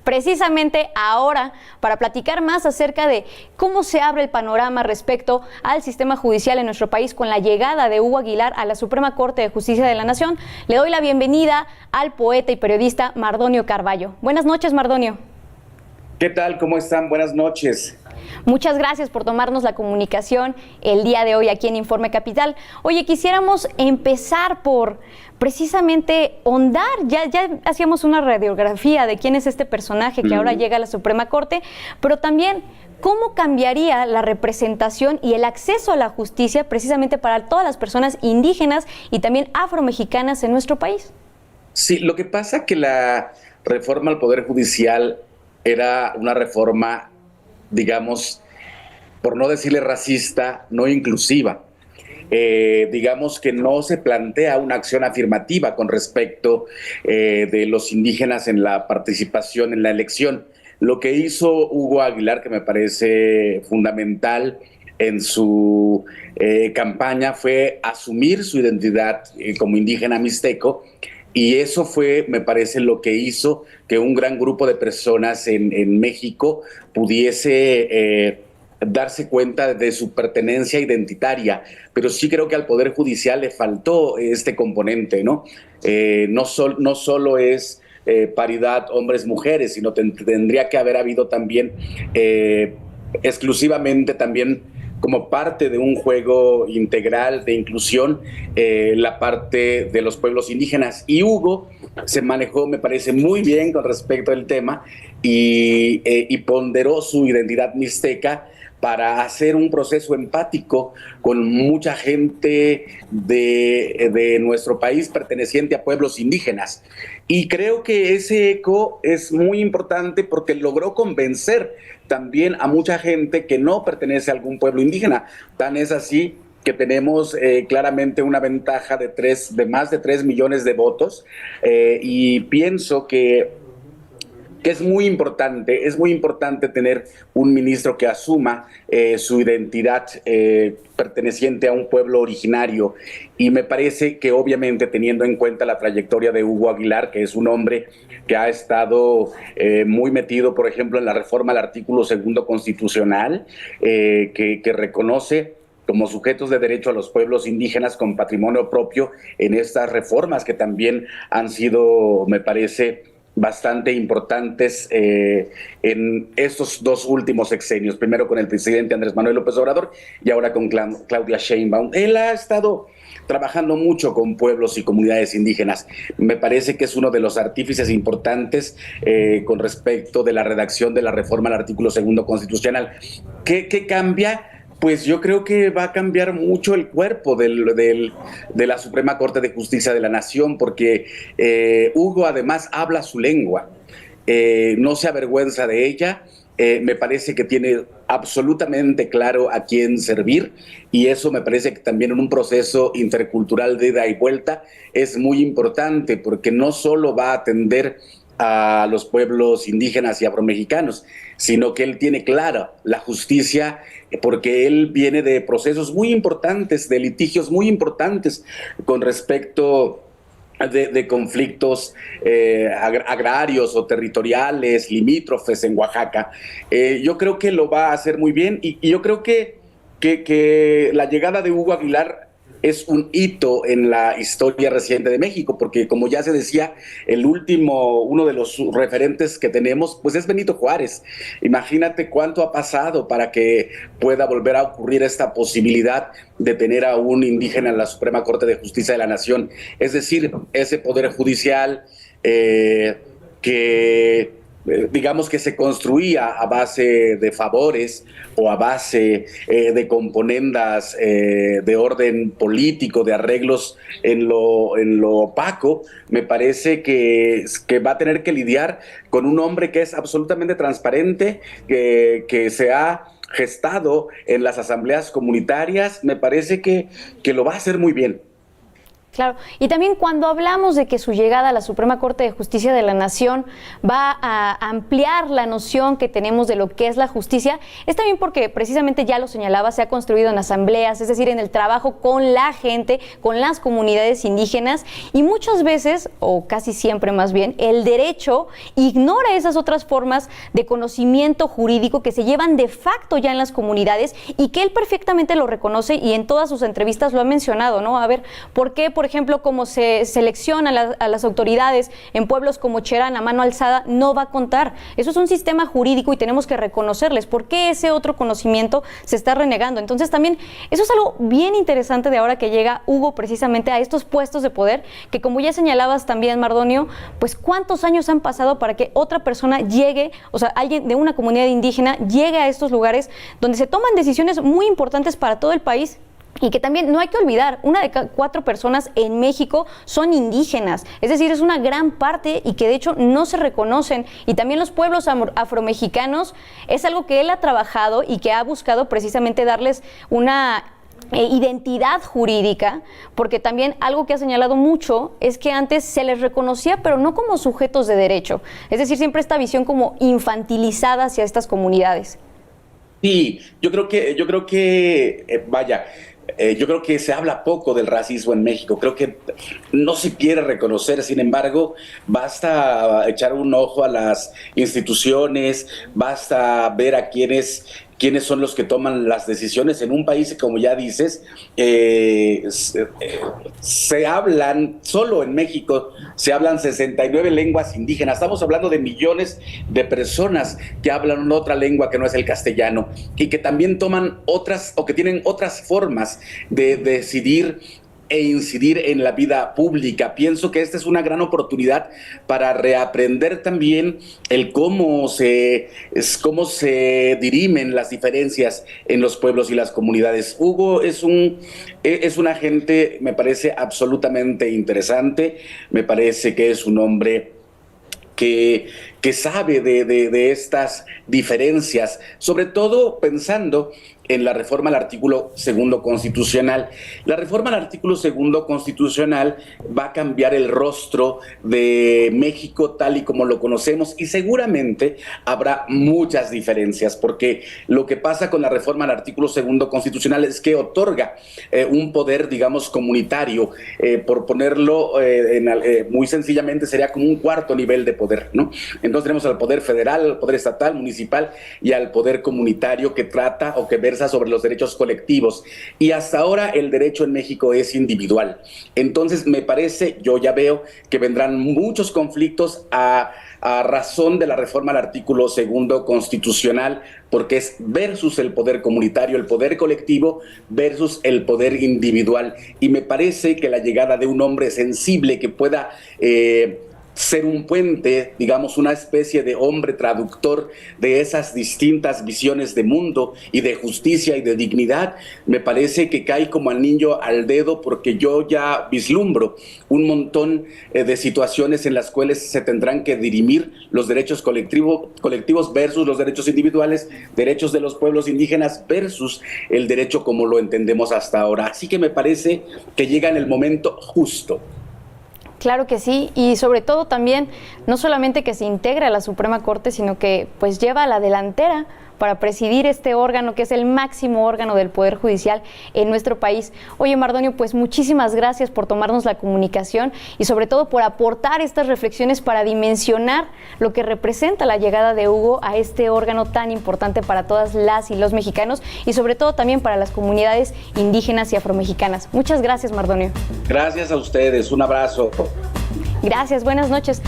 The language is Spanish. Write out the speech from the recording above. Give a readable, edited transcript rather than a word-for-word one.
precisamente ahora para platicar más acerca de cómo se abre el panorama respecto al sistema judicial en nuestro país con la llegada de Hugo Aguilar a la Suprema Corte de Justicia de la Nación. Le doy la bienvenida al poeta y periodista Mardonio Carballo. Buenas noches, Mardonio. ¿Qué tal? ¿Cómo están? Buenas noches. Muchas gracias por tomarnos la comunicación el día de hoy aquí en Informe Capital. Oye, quisiéramos empezar por precisamente ahondar, ya hacíamos una radiografía de quién es este personaje que ahora llega a la Suprema Corte, pero también cómo cambiaría la representación y el acceso a la justicia precisamente para todas las personas indígenas y también afromexicanas en nuestro país. Sí, lo que pasa es que la reforma al Poder Judicial era una reforma, digamos, por no decirle racista, no inclusiva. Digamos que no se plantea una acción afirmativa con respecto de los indígenas en la participación en la elección. Lo que hizo Hugo Aguilar, que me parece fundamental en su campaña, fue asumir su identidad como indígena mixteco, y eso fue, me parece, lo que hizo que un gran grupo de personas en México pudiese darse cuenta de su pertenencia identitaria. Pero sí creo que al Poder Judicial le faltó este componente, ¿no? No solo es paridad hombres-mujeres, sino tendría que haber habido también exclusivamente también como parte de un juego integral de inclusión, la parte de los pueblos indígenas. Y Hugo se manejó, me parece, muy bien con respecto al tema y ponderó su identidad mixteca para hacer un proceso empático con mucha gente de nuestro país perteneciente a pueblos indígenas. Y creo que ese eco es muy importante porque logró convencer también a mucha gente que no pertenece a algún pueblo indígena. Tan es así que tenemos claramente una ventaja de más de 3 millones de votos, y pienso que es muy importante tener un ministro que asuma su identidad perteneciente a un pueblo originario, y me parece que obviamente teniendo en cuenta la trayectoria de Hugo Aguilar, que es un hombre que ha estado muy metido, por ejemplo, en la reforma al artículo 2 constitucional, que reconoce como sujetos de derecho a los pueblos indígenas con patrimonio propio en estas reformas que también han sido, me parece, bastante importantes en estos dos últimos sexenios, primero con el presidente Andrés Manuel López Obrador y ahora con Claudia Sheinbaum. Él ha estado trabajando mucho con pueblos y comunidades indígenas. Me parece que es uno de los artífices importantes con respecto de la redacción de la reforma al artículo 2 constitucional. ¿Qué cambia? Pues yo creo que va a cambiar mucho el cuerpo de la Suprema Corte de Justicia de la Nación, porque Hugo además habla su lengua, no se avergüenza de ella, me parece que tiene absolutamente claro a quién servir, y eso me parece que también en un proceso intercultural de ida y vuelta es muy importante, porque no solo va a atender a los pueblos indígenas y afromexicanos, sino que él tiene clara la justicia, porque él viene de procesos muy importantes, de litigios muy importantes con respecto de conflictos agrarios o territoriales, limítrofes en Oaxaca. Yo creo que lo va a hacer muy bien, y yo creo que la llegada de Hugo Aguilar es un hito en la historia reciente de México, porque como ya se decía, uno de los referentes que tenemos, pues es Benito Juárez. Imagínate cuánto ha pasado para que pueda volver a ocurrir esta posibilidad de tener a un indígena en la Suprema Corte de Justicia de la Nación. Es decir, ese poder judicial que digamos que se construía a base de favores o a base de componendas de orden político, de arreglos en lo opaco, me parece que va a tener que lidiar con un hombre que es absolutamente transparente, que se ha gestado en las asambleas comunitarias. Me parece que lo va a hacer muy bien. Claro, y también cuando hablamos de que su llegada a la Suprema Corte de Justicia de la Nación va a ampliar la noción que tenemos de lo que es la justicia, es también porque precisamente ya lo señalaba, se ha construido en asambleas, es decir, en el trabajo con la gente, con las comunidades indígenas, y muchas veces, o casi siempre más bien, el derecho ignora esas otras formas de conocimiento jurídico que se llevan de facto ya en las comunidades y que él perfectamente lo reconoce y en todas sus entrevistas lo ha mencionado, ¿no? A ver, ¿por qué, por ejemplo, como se selecciona a las autoridades en pueblos como Cherán a mano alzada, no va a contar? Eso es un sistema jurídico y tenemos que reconocerles. ¿Por qué ese otro conocimiento se está renegando? Entonces también eso es algo bien interesante de ahora que llega Hugo precisamente a estos puestos de poder, que como ya señalabas también, Mardonio, pues cuántos años han pasado para que otra persona llegue, o sea, alguien de una comunidad indígena llegue a estos lugares donde se toman decisiones muy importantes para todo el país. Y que también no hay que olvidar, 1 de cada 4 personas en México son indígenas, es decir, es una gran parte y que de hecho no se reconocen. Y también los pueblos afromexicanos es algo que él ha trabajado y que ha buscado precisamente darles una identidad jurídica, porque también algo que ha señalado mucho es que antes se les reconocía, pero no como sujetos de derecho, es decir, siempre esta visión como infantilizada hacia estas comunidades. Sí, yo creo que yo creo que se habla poco del racismo en México, creo que no se quiere reconocer, sin embargo, basta echar un ojo a las instituciones, basta ver a quiénes son los que toman las decisiones en un país, como ya dices, se hablan, solo en México, se hablan 69 lenguas indígenas. Estamos hablando de millones de personas que hablan otra lengua que no es el castellano y que también toman otras o que tienen otras formas de decidir e incidir en la vida pública. Pienso que esta es una gran oportunidad para reaprender también el cómo se dirimen las diferencias en los pueblos y las comunidades. Hugo es una gente, me parece absolutamente interesante, me parece que es un hombre que sabe de estas diferencias, sobre todo pensando en la reforma al artículo 2 constitucional. La reforma al artículo 2 constitucional va a cambiar el rostro de México tal y como lo conocemos y seguramente habrá muchas diferencias, porque lo que pasa con la reforma al artículo 2 constitucional es que otorga un poder, digamos, comunitario, por ponerlo muy sencillamente sería como un cuarto nivel de poder, ¿no? Entonces tenemos al poder federal, al poder estatal, municipal y al poder comunitario que trata o que versa sobre los derechos colectivos. Y hasta ahora el derecho en México es individual. Entonces me parece, yo ya veo que vendrán muchos conflictos a razón de la reforma al artículo 2 constitucional, porque es versus el poder comunitario, el poder colectivo versus el poder individual. Y me parece que la llegada de un hombre sensible que pueda ser un puente, digamos, una especie de hombre traductor de esas distintas visiones de mundo y de justicia y de dignidad, me parece que cae como anillo al dedo, porque yo ya vislumbro un montón de situaciones en las cuales se tendrán que dirimir los derechos colectivos versus los derechos individuales, derechos de los pueblos indígenas versus el derecho como lo entendemos hasta ahora. Así que me parece que llega en el momento justo. Claro que sí, y sobre todo también, no solamente que se integre a la Suprema Corte, sino que pues lleva a la delantera para presidir este órgano que es el máximo órgano del Poder Judicial en nuestro país. Oye, Mardonio, pues muchísimas gracias por tomarnos la comunicación y sobre todo por aportar estas reflexiones para dimensionar lo que representa la llegada de Hugo a este órgano tan importante para todas las y los mexicanos y sobre todo también para las comunidades indígenas y afromexicanas. Muchas gracias, Mardonio. Gracias a ustedes, un abrazo. Gracias, buenas noches.